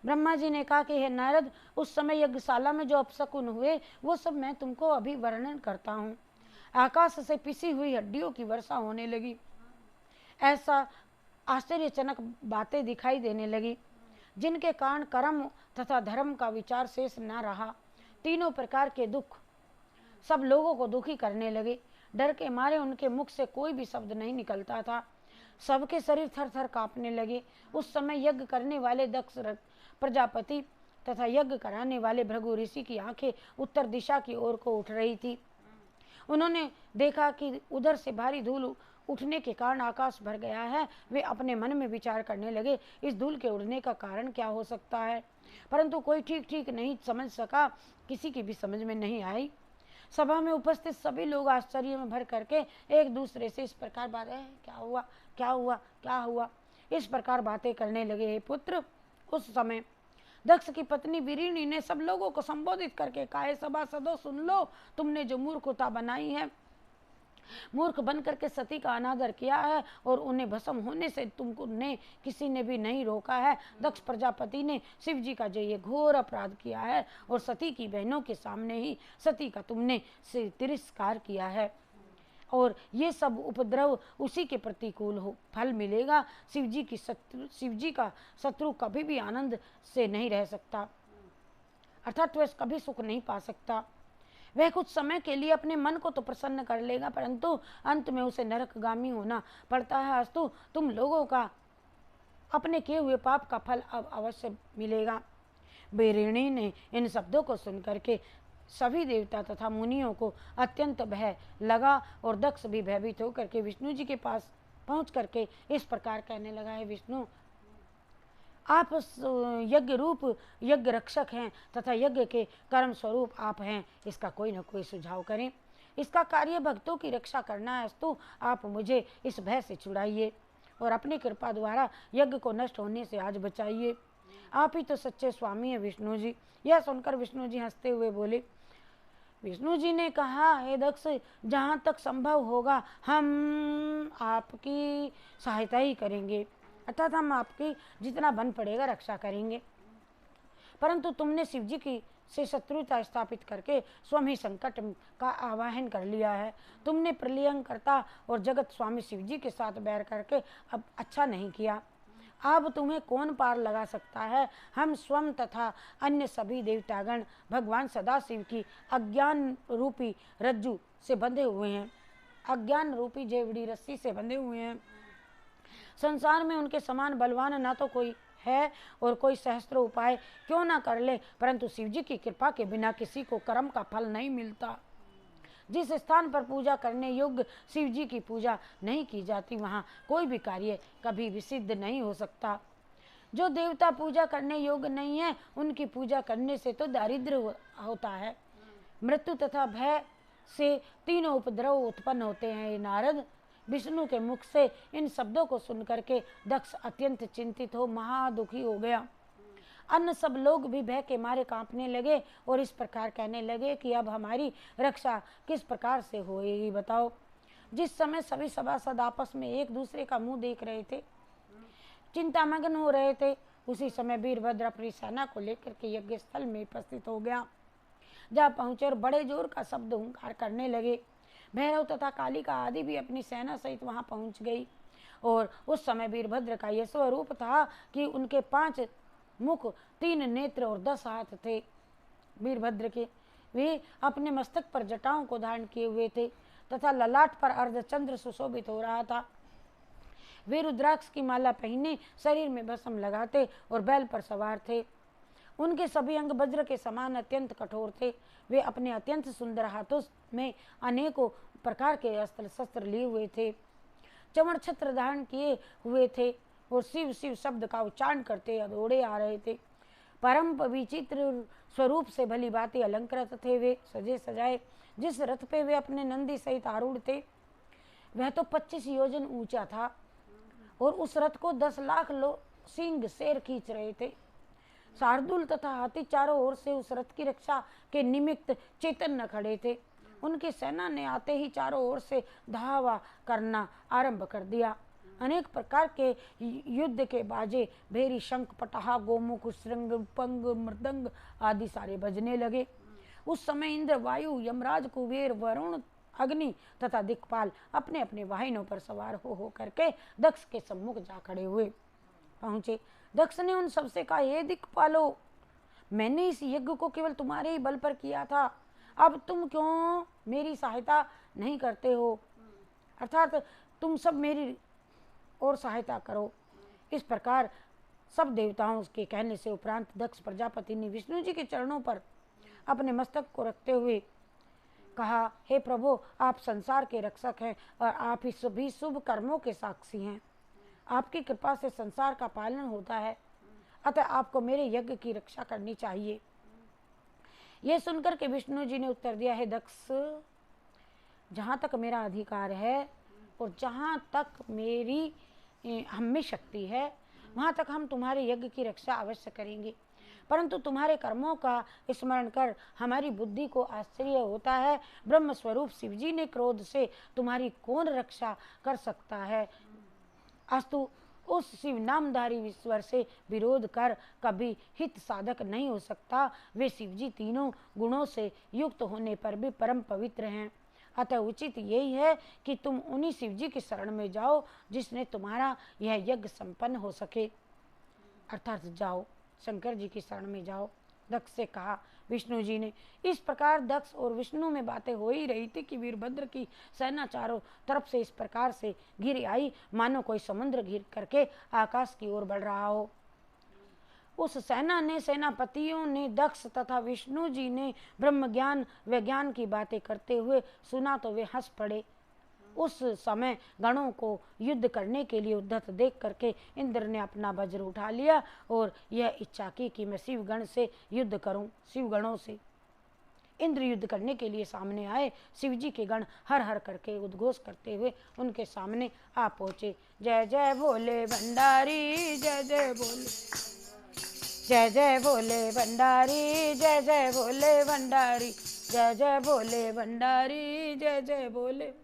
ब्रह्मा जी ने कहा कि हे नारद, उस समय यज्ञशाला में जो अपशकुन हुए वो सब मैं तुमको अभी वर्णन करता हूँ। आकाश से पिसी हुई हड्डियों की वर्षा होने लगी। ऐसा आश्चर्यजनक बातें दिखाई देने लगी जिनके कारण कर्म तथा धर्म का विचार शेष न रहा। तीनों प्रकार के दुख सब लोगों को दुखी करने लगे। डर के मारे उनके मुख से कोई भी शब्द नहीं निकलता था। सबके शरीर थर थर कांपने लगे। उस समय यज्ञ करने वाले दक्ष प्रजापति तथा यज्ञ कराने वाले भृगु ऋषि की आंखें उत्तर दिशा की ओर को उठ रही थी। उन्होंने देखा कि उधर से भारी धूल उठने के कारण आकाश भर गया है। वे अपने मन में विचार करने लगे, इस धूल के उड़ने का कारण क्या हो सकता है, परंतु कोई ठीक नहीं समझ सका। किसी की भी समझ में नहीं आई। सभा में उपस्थित सभी लोग आश्चर्य में भर करके एक दूसरे से इस प्रकार बातें, क्या हुआ क्या हुआ क्या हुआ, इस प्रकार बातें करने लगे। हे पुत्र, उस समय दक्ष की पत्नी विरिणी ने सब लोगों को संबोधित करके कहा, सभासदों सुन लो, तुमने जो मूर्खता बनाई है, मूर्ख बन करके सती का अनादर किया है और उन्हें भस्म होने से तुमको ने किसी ने भी नहीं रोका है। दक्ष प्रजापति ने शिव जी का जो ये घोर अपराध किया है और सती की बहनों के सामने ही सती का तुमने तिरस्कार किया है और ये सब उपद्रव उसी के प्रतिकूल हो फल मिलेगा। शिव जी का शत्रु कभी भी आनंद से नहीं रह सकता, अर्थात वह कभी सुख नहीं पा सकता। वह कुछ समय के लिए अपने मन को तो प्रसन्न कर लेगा, परंतु अंत में उसे नरकगामी होना पड़ता है। अस्तु, तुम लोगों का अपने किए हुए पाप का फल अब अवश्य मिलेगा। विरिणी ने इन शब्दों को सुनकर के सभी देवता तथा मुनियों को अत्यंत भय लगा और दक्ष भी भयभीत होकर के विष्णु जी के पास पहुंच करके इस प्रकार कहने लगा, है विष्णु, आप यज्ञ रूप यज्ञ रक्षक हैं तथा यज्ञ के कर्म स्वरूप आप हैं, इसका कोई न कोई सुझाव करें। इसका कार्य भक्तों की रक्षा करना है। अस्तु, आप मुझे इस भय से छुड़ाइए और अपनी कृपा द्वारा यज्ञ को नष्ट होने से आज बचाइए। आप ही तो सच्चे स्वामी हैं विष्णु जी। यह सुनकर विष्णु जी हंसते हुए बोले। विष्णु जी ने कहा, हे दक्ष, जहाँ तक संभव होगा हम आपकी सहायता ही करेंगे, अर्थात हम आपकी जितना बन पड़ेगा रक्षा करेंगे, परंतु तुमने शिव जी की से शत्रुता स्थापित करके स्वयं ही संकट का आवाहन कर लिया है। तुमने प्रलयंकर्ता और जगत स्वामी शिव जी के साथ बैर करके अब अच्छा नहीं किया। अब तुम्हें कौन पार लगा सकता है। हम स्वयं तथा अन्य सभी देवतागण भगवान सदाशिव की अज्ञान रूपी रज्जु से बंधे हुए हैं, अज्ञान रूपी जेवड़ी रस्सी से बंधे हुए हैं। संसार में उनके समान बलवान ना तो कोई है और कोई सहस्त्र उपाय क्यों ना कर ले, परंतु शिव जी की कृपा के बिना किसी को कर्म का फल नहीं मिलता। जिस स्थान पर पूजा करने योग्य शिव जी की पूजा नहीं की जाती, वहाँ कोई भी कार्य कभी भी सिद्ध नहीं हो सकता। जो देवता पूजा करने योग्य नहीं है, उनकी पूजा करने से तो दारिद्र्य होता है। मृत्यु तथा भय से तीनों उपद्रव उत्पन्न होते हैं। नारद, विष्णु के मुख से इन शब्दों को सुनकर के दक्ष अत्यंत चिंतित हो महादुखी हो गया। अन्य सब लोग भी भय के मारे कांपने लगे और इस प्रकार कहने लगे कि अब हमारी रक्षा किस प्रकार से होएगी, बताओ। जिस समय सभी सभासद आपस में एक दूसरे का मुंह देख रहे थे, चिंतामग्न हो रहे थे, उसी समय वीरभद्र अपनी सेना को लेकर के यज्ञ स्थल में उपस्थित हो गया। जहाँ पहुंचे और बड़े जोर का शब्द हुंकार करने लगे। भैरव तथा कालिका आदि भी अपनी सेना सहित वहां पहुंच गई और उस समय वीरभद्र का यह स्वरूप था कि उनके 5 मुख, 3 नेत्र और 10 हाथ थे। वीरभद्र के वे अपने मस्तक पर जटाओं को धारण किए हुए थे तथा ललाट पर अर्धचंद्र सुशोभित हो रहा था। वे रुद्राक्ष की माला पहने, शरीर में भस्म लगाते और बैल पर सवार थे। उनके सभी अंग वज्र के समान अत्यंत कठोर थे। वे अपने अत्यंत सुंदर हाथों में अनेकों प्रकार के अस्त्र शस्त्र लिए हुए थे, चमड़ छत्र धारण किए हुए थे और शिव शिव शब्द का उच्चारण करते दौड़े आ रहे थे। परम विचित्र स्वरूप से भली भांति अलंकृत थे। वे सजे सजाए जिस रथ पे वे अपने नंदी सहित आरूढ़ थे, वह तो 25 योजन ऊंचा था और उस रथ को 10 लाख सिंह शेर खींच रहे थे। शार्दुल तथा हाथी चारों ओर से उस रथ की रक्षा के निमित्त चैतन्य खड़े थे। उनकी सेना ने आते ही चारों ओर से धावा करना आरंभ कर दिया। अनेक प्रकार के युद्ध के बाजे, भेरी, शंख, पटाहा, गोमुख, श्रृंग, पंग, मृदंग आदि सारे बजने लगे। उस समय इंद्र, वायु, यमराज, कुबेर, वरुण, अग्नि तथा दिक्पाल अपने अपने वाहनों पर सवार हो करके दक्ष के सम्मुख जा खड़े हुए पहुंचे। दक्ष ने उन सबसे कहा, हे दिक्पालो, मैंने इस यज्ञ को केवल तुम्हारे ही बल पर किया था, अब तुम क्यों मेरी सहायता नहीं करते हो, अर्थात तुम सब मेरी और सहायता करो। इस प्रकार सब देवताओं के कहने से उपरांत दक्ष प्रजापति ने विष्णु जी के चरणों पर अपने मस्तक को रखते हुए कहा, हे प्रभु, आप संसार के रक्षक हैं और आप ही सभी शुभ कर्मों के साक्षी हैं। आपकी कृपा से संसार का पालन होता है, अतः आपको मेरे यज्ञ की रक्षा करनी चाहिए। यह सुनकर के विष्णु जी ने उत्तर दिया, हे दक्ष, जहाँ तक मेरा अधिकार है और जहाँ तक मेरी हम में शक्ति है, वहाँ तक हम तुम्हारे यज्ञ की रक्षा अवश्य करेंगे, परंतु तुम्हारे कर्मों का स्मरण कर हमारी बुद्धि को आश्चर्य होता है। ब्रह्म स्वरूप शिवजी ने क्रोध से तुम्हारी कौन रक्षा कर सकता है। अस्तु, उस शिव नामधारी ईश्वर से विरोध कर कभी हित साधक नहीं हो सकता। वे शिवजी तीनों गुणों से युक्त होने पर भी परम पवित्र हैं, अतः उचित यही है कि तुम उन्हीं शिवजी की शरण में जाओ जिसने तुम्हारा यह यज्ञ संपन्न हो सके, अर्थात जाओ, शंकर जी की शरण में जाओ। दक्ष से कहा। विष्णु जी ने इस प्रकार दक्ष और विष्णु में बातें हो ही रही थी कि वीरभद्र की सेना चारों तरफ से इस प्रकार से घिर आई मानो कोई समुद्र घिर करके आकाश की ओर बढ़ रहा हो। उस सेना ने, सेनापतियों ने दक्ष तथा विष्णु जी ने ब्रह्म ज्ञान विज्ञान की बातें करते हुए सुना तो वे हंस पड़े। उस समय गणों को युद्ध करने के लिए उद्धत देख करके इंद्र ने अपना वज्र उठा लिया और यह इच्छा की कि मैं शिवगण से युद्ध करूं। शिवगणों से इंद्र युद्ध करने के लिए सामने आए। शिवजी के गण हर हर करके उद्घोष करते हुए उनके सामने आ पहुंचे। जय जय भोले भंडारी, जय जय भोले, जय जय भोले भंडारी, जय जय भोले भंडारी, जय जय भोले भंडारी, जय जय भोले।